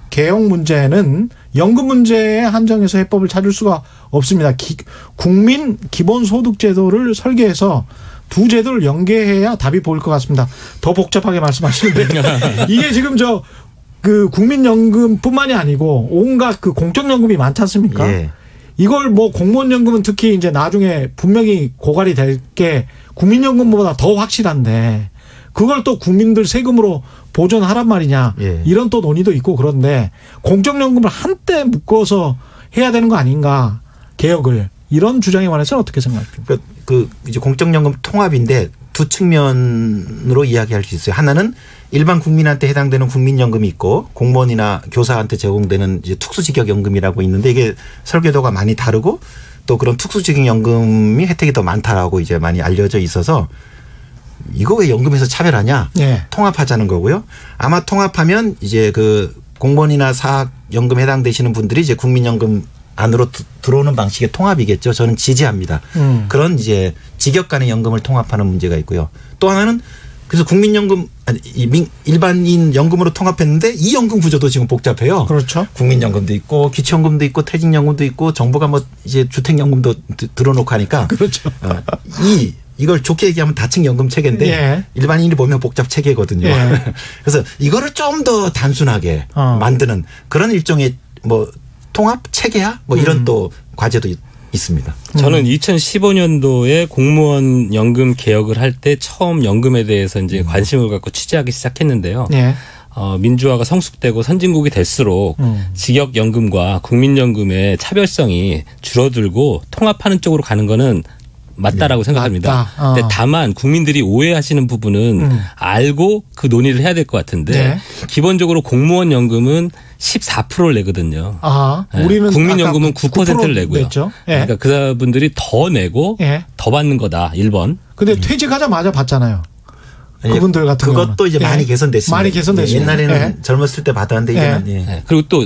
개혁 문제는 연금 문제에 한정해서 해법을 찾을 수가 없습니다. 국민 기본소득제도를 설계해서 두 제도를 연계해야 답이 보일 것 같습니다. 더 복잡하게 말씀하시는데 이게 지금 그 국민연금뿐만이 아니고 온갖 그 공적연금이 많지 않습니까? 예. 이걸 뭐 공무원연금은 특히 이제 나중에 분명히 고갈이 될 게 국민연금보다 더 확실한데 그걸 또 국민들 세금으로 보존하란 말이냐 예. 이런 또 논의도 있고 그런데 공적연금을 한때 묶어서 해야 되는 거 아닌가 개혁을 이런 주장에 관해서는 어떻게 생각하십니까? 그 이제 공적연금 통합인데 두 측면으로 이야기할 수 있어요. 하나는 일반 국민한테 해당되는 국민연금이 있고 공무원이나 교사한테 제공되는 이제 특수직역연금이라고 있는데 이게 설계도가 많이 다르고 또 그런 특수직역연금이 혜택이 더 많다라고 이제 많이 알려져 있어서 이거 왜 연금에서 차별하냐? 예. 통합하자는 거고요. 아마 통합하면 이제 그 공무원이나 사학연금 해당되시는 분들이 이제 국민연금 안으로 들어오는 방식의 통합이겠죠. 저는 지지합니다. 그런 이제 직역 간의 연금을 통합하는 문제가 있고요. 또 하나는 그래서 국민연금 일반인 연금으로 통합했는데 이 연금 구조도 지금 복잡해요. 그렇죠. 국민연금도 있고 기초연금도 있고 퇴직연금도 있고 정부가 뭐 이제 주택연금도 들어놓고 하니까 그렇죠. 이걸 좋게 얘기하면 다층 연금 체계인데 예. 일반인이 보면 복잡 체계거든요. 예. 그래서 이거를 좀 더 단순하게 만드는 그런 일종의 뭐 통합 체계화 뭐 이런 또 과제도 있습니다. 저는 2015년도에 공무원 연금 개혁을 할 때 처음 연금에 대해서 이제 관심을 갖고 취재하기 시작했는데요. 예. 민주화가 성숙되고 선진국이 될수록 직역 연금과 국민연금의 차별성이 줄어들고 통합하는 쪽으로 가는 거는 맞다라고 생각합니다. 근데 다만 국민들이 오해하시는 부분은 알고 그 논의를 해야 될 것 같은데 네. 기본적으로 공무원 연금은 14%를 내거든요. 네. 우리는 국민연금은 9%를 내고요. 네. 그러니까 그분들이 더 내고 네. 더 받는 거다. 1번. 근데 퇴직하자마자 받잖아요. 그분들 같은 그것도 경우는. 이제 많이 개선됐습니다. 많이 개선됐습니다. 옛날에는 네. 젊었을 때 받았는데 이제는. 네. 그리고 또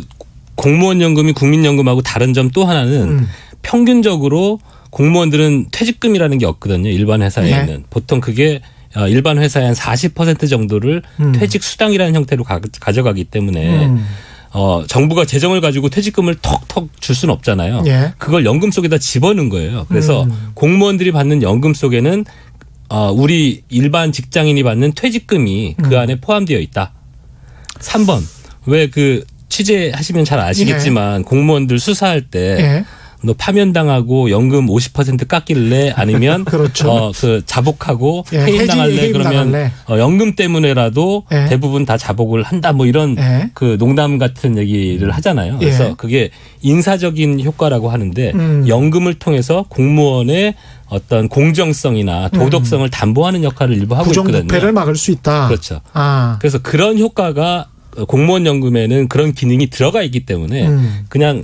공무원 연금이 국민연금하고 다른 점 또 하나는 평균적으로 공무원들은 퇴직금이라는 게 없거든요. 일반 회사에는. 네. 보통 그게 일반 회사의 한 40% 정도를 퇴직 수당이라는 형태로 가져가기 때문에 정부가 재정을 가지고 퇴직금을 턱턱 줄 수는 없잖아요. 네. 그걸 연금 속에다 집어넣은 거예요. 그래서 공무원들이 받는 연금 속에는 우리 일반 직장인이 받는 퇴직금이 그 안에 포함되어 있다. 3번. 왜 그 취재하시면 잘 아시겠지만 네. 공무원들 수사할 때 네. 너 파면당하고 연금 50% 깎일래 아니면 그렇죠. 그 자복하고 해임당할래 그러면 연금 때문에라도 대부분 다 자복을 한다 뭐 이런 그 농담 같은 얘기를 하잖아요. 그래서 그게 인사적인 효과라고 하는데 연금을 통해서 공무원의 어떤 공정성이나 도덕성을 담보하는 역할을 일부 하고 있거든요. 부정부패를 막을 수 있다. 그렇죠. 그래서 그런 효과가 공무원 연금에는 그런 기능이 들어가 있기 때문에 그냥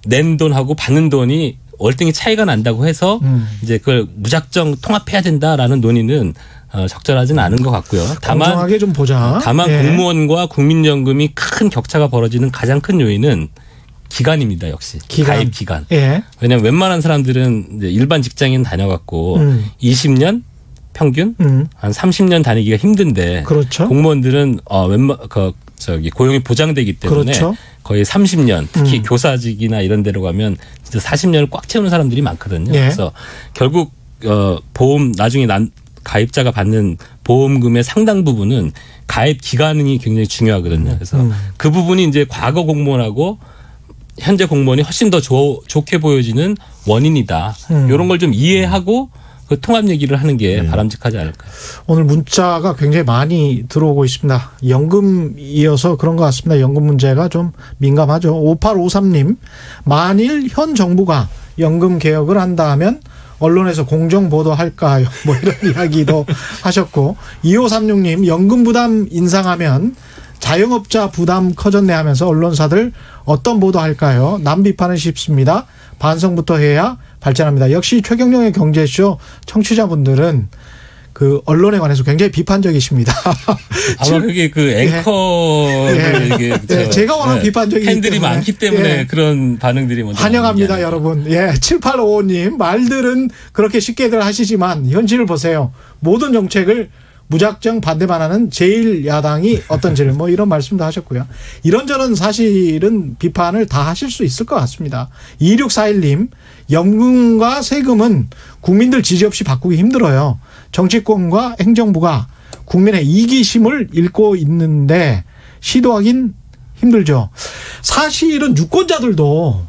낸 돈하고 받는 돈이 월등히 차이가 난다고 해서 이제 그걸 무작정 통합해야 된다라는 논의는 적절하지는 않은 것 같고요. 다만 공정하게 좀 보자. 다만 공무원과 국민연금이 큰 격차가 벌어지는 가장 큰 요인은 기간입니다. 역시 가입 기간. 왜냐하면 웬만한 사람들은 이제 일반 직장인 다녀갖고 20년 평균 한 30년 다니기가 힘든데 그렇죠. 공무원들은 고용이 보장되기 때문에 그렇죠. 거의 30년 특히 교사직이나 이런 데로 가면 진짜 40년을 꽉 채우는 사람들이 많거든요. 그래서 결국 보험 나중에 가입자가 받는 보험금의 상당 부분은 가입 기간이 굉장히 중요하거든요. 그래서 그 부분이 이제 과거 공무원하고 현재 공무원이 훨씬 더 좋게 보여지는 원인이다. 이런 걸 좀 이해하고 그 통합 얘기를 하는 게 바람직하지 않을까요? 오늘 문자가 굉장히 많이 들어오고 있습니다. 연금이어서 그런 것 같습니다. 연금 문제가 좀 민감하죠. 5853님, 만일 현 정부가 연금 개혁을 한다 하면 언론에서 공정 보도할까요? 뭐 이런 이야기도 하셨고, 2536님, 연금 부담 인상하면 자영업자 부담 커졌네 하면서 언론사들 어떤 보도할까요? 남 비판은 쉽습니다. 반성부터 해야 발전합니다. 역시 최경영의 경제쇼 청취자분들은 그 언론에 관해서 굉장히 비판적이십니다. 아마 그게 그 앵커를 이게 제가 워낙 비판적이기 팬들이 때문에. 많기 때문에 그런 반응들이 먼저 환영합니다, 여러분. 7855님, 말들은 그렇게 쉽게들 하시지만 현실을 보세요. 모든 정책을 무작정 반대만 하는 제1야당이 어떤지를 뭐 이런 말씀도 하셨고요. 이런저런 사실은 비판을 다 하실 수 있을 것 같습니다. 2641님, 연금과 세금은 국민들 지지 없이 바꾸기 힘들어요. 정치권과 행정부가 국민의 이기심을 읽고 있는데 시도하긴 힘들죠. 사실은 유권자들도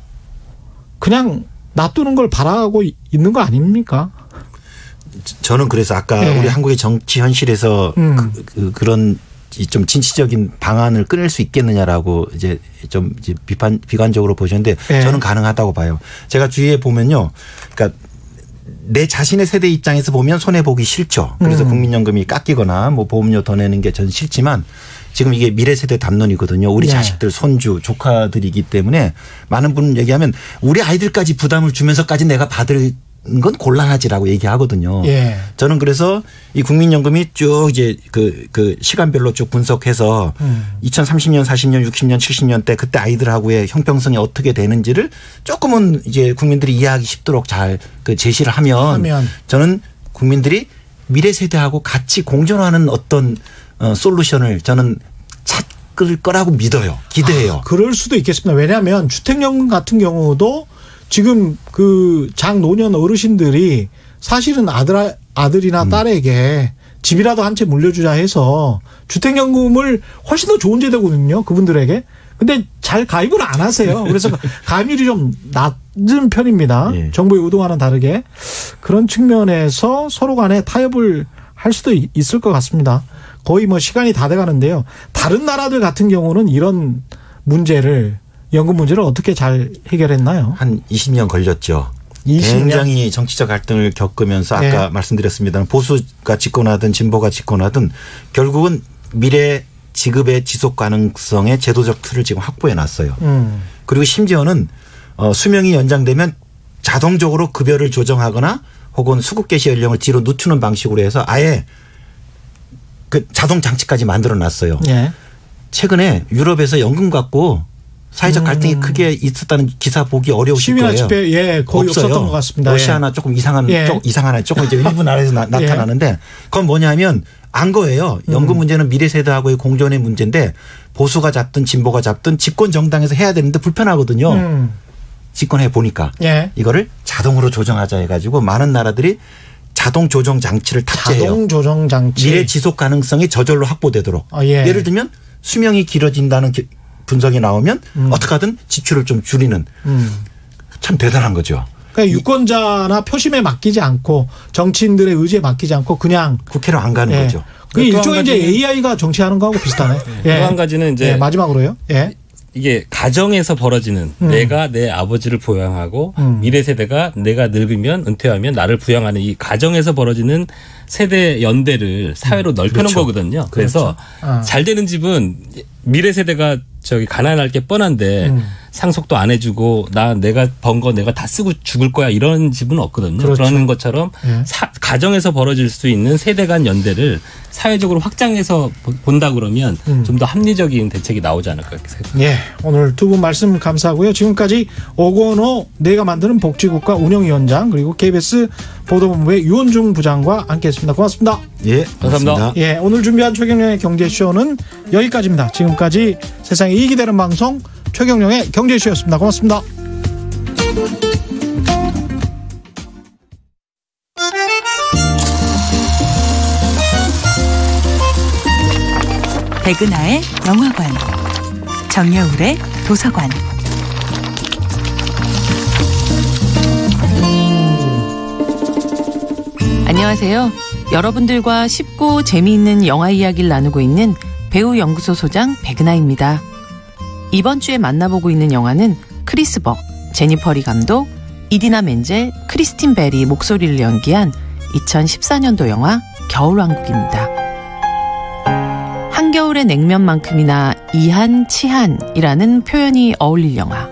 그냥 놔두는 걸 바라고 있는 거 아닙니까? 저는 그래서 아까 우리 한국의 정치 현실에서 그런 좀 진취적인 방안을 끊을 수 있겠느냐라고 이제 좀 이제 비관적으로 보셨는데 저는 가능하다고 봐요. 제가 주위에 보면요. 그러니까 내 자신의 세대 입장에서 보면 손해보기 싫죠. 그래서 국민연금이 깎이거나 뭐 보험료 더 내는 게 전 싫지만 지금 이게 미래 세대 담론이거든요. 우리 자식들, 손주, 조카들이기 때문에 많은 분 얘기하면 우리 아이들까지 부담을 주면서까지 내가 받을 건 곤란하지라고 얘기하거든요. 저는 그래서 이 국민연금이 쭉 이제 그 시간별로 쭉 분석해서 2030년, 40년, 60년, 70년 때 그때 아이들하고의 형평성이 어떻게 되는지를 조금은 이제 국민들이 이해하기 쉽도록 잘 그 제시를 하면 저는 국민들이 미래 세대하고 같이 공존하는 어떤 솔루션을 저는 찾을 거라고 믿어요. 기대해요. 그럴 수도 있겠습니다. 왜냐하면 주택연금 같은 경우도 지금 그 장노년 어르신들이 사실은 아들이나 딸에게 집이라도 한 채 물려주자 해서 주택연금을 훨씬 더 좋은 제도거든요. 그분들에게. 근데 잘 가입을 안 하세요. 그래서 가입률이 좀 낮은 편입니다. 정부의 의도와는 다르게. 그런 측면에서 서로 간에 타협을 할 수도 있을 것 같습니다. 거의 뭐 시간이 다 돼가는데요. 다른 나라들 같은 경우는 이런 문제를 연금 문제를 어떻게 잘 해결했나요? 한 20년 걸렸죠. 20년? 굉장히 정치적 갈등을 겪으면서 아까 말씀드렸습니다. 보수가 집권하든 진보가 집권하든 결국은 미래 지급의 지속 가능성의 제도적 틀을 지금 확보해 놨어요. 그리고 심지어는 수명이 연장되면 자동적으로 급여를 조정하거나 혹은 수급 개시 연령을 뒤로 늦추는 방식으로 해서 아예 그 자동 장치까지 만들어 놨어요. 최근에 유럽에서 연금 갖고 사회적 갈등이 크게 있었다는 기사 보기 어려우실 거예요. 시위나 집회 거의 없어요. 없었던 것 같습니다. 러시아나 조금 이상한 조금 이제 일부 나라에서 나타나는데 그건 뭐냐면 안 거예요. 연금 문제는 미래 세대하고의 공존의 문제인데 보수가 잡든 진보가 잡든 집권 정당에서 해야 되는데 불편하거든요. 집권해 보니까 이거를 자동으로 조정하자 해가지고 많은 나라들이 자동 조정 장치를 탑재해요. 자동 조정 장치. 미래 지속 가능성이 저절로 확보되도록. 예를 들면 수명이 길어진다는 분석이 나오면 어떻게 하든 지출을 좀 줄이는 참 대단한 거죠. 그러니까 유권자나 표심에 맡기지 않고 정치인들의 의지에 맡기지 않고 그냥 국회로 안 가는 거죠. 그 일종의 이제 AI가 정치하는 거하고 비슷하네. 또 한 가지는 이제 마지막으로요. 이게 가정에서 벌어지는 내가 내 아버지를 부양하고 미래 세대가 내가 늙으면 은퇴하면 나를 부양하는 이 가정에서 벌어지는 세대 연대를 사회로 넓혀놓은 거거든요. 그래서 잘 되는 집은 미래 세대가 저기 가난할 게 뻔한데 상속도 안 해주고 내가 번 거 내가 다 쓰고 죽을 거야 이런 집은 없거든요. 그런 것처럼 가정에서 벌어질 수 있는 세대 간 연대를 사회적으로 확장해서 본다 그러면 좀 더 합리적인 대책이 나오지 않을까 이렇게 생각합니다. 오늘 두 분 말씀 감사하고요. 지금까지 오건호 내가 만드는 복지국가 운영위원장 그리고 KBS 보도본부의 유원중 부장과 함께했습니다. 고맙습니다. 감사합니다. 오늘 준비한 최경영의 경제쇼는 여기까지입니다. 지금까지 세상에 이익이 되는 방송 최경영의 경제쇼였습니다. 고맙습니다. 백은하의 영화관, 정여울의 도서관. 안녕하세요. 여러분들과 쉽고 재미있는 영화 이야기를 나누고 있는 배우연구소 소장 백은하입니다. 이번 주에 만나보고 있는 영화는 크리스 벅, 제니퍼 리 감독, 이디나 멘젤, 크리스틴 벨이 목소리를 연기한 2014년도 영화 겨울왕국입니다. 한겨울의 냉면만큼이나 이한, 치한이라는 표현이 어울릴 영화.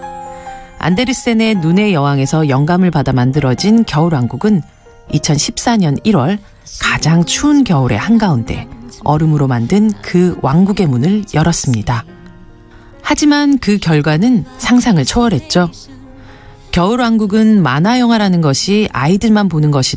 안데르센의 눈의 여왕에서 영감을 받아 만들어진 겨울왕국은 2014년 1월 가장 추운 겨울의 한가운데 얼음으로 만든 그 왕국의 문을 열었습니다. 하지만 그 결과는 상상을 초월했죠. 겨울왕국은 만화 영화라는 것이 아이들만 보는 것이라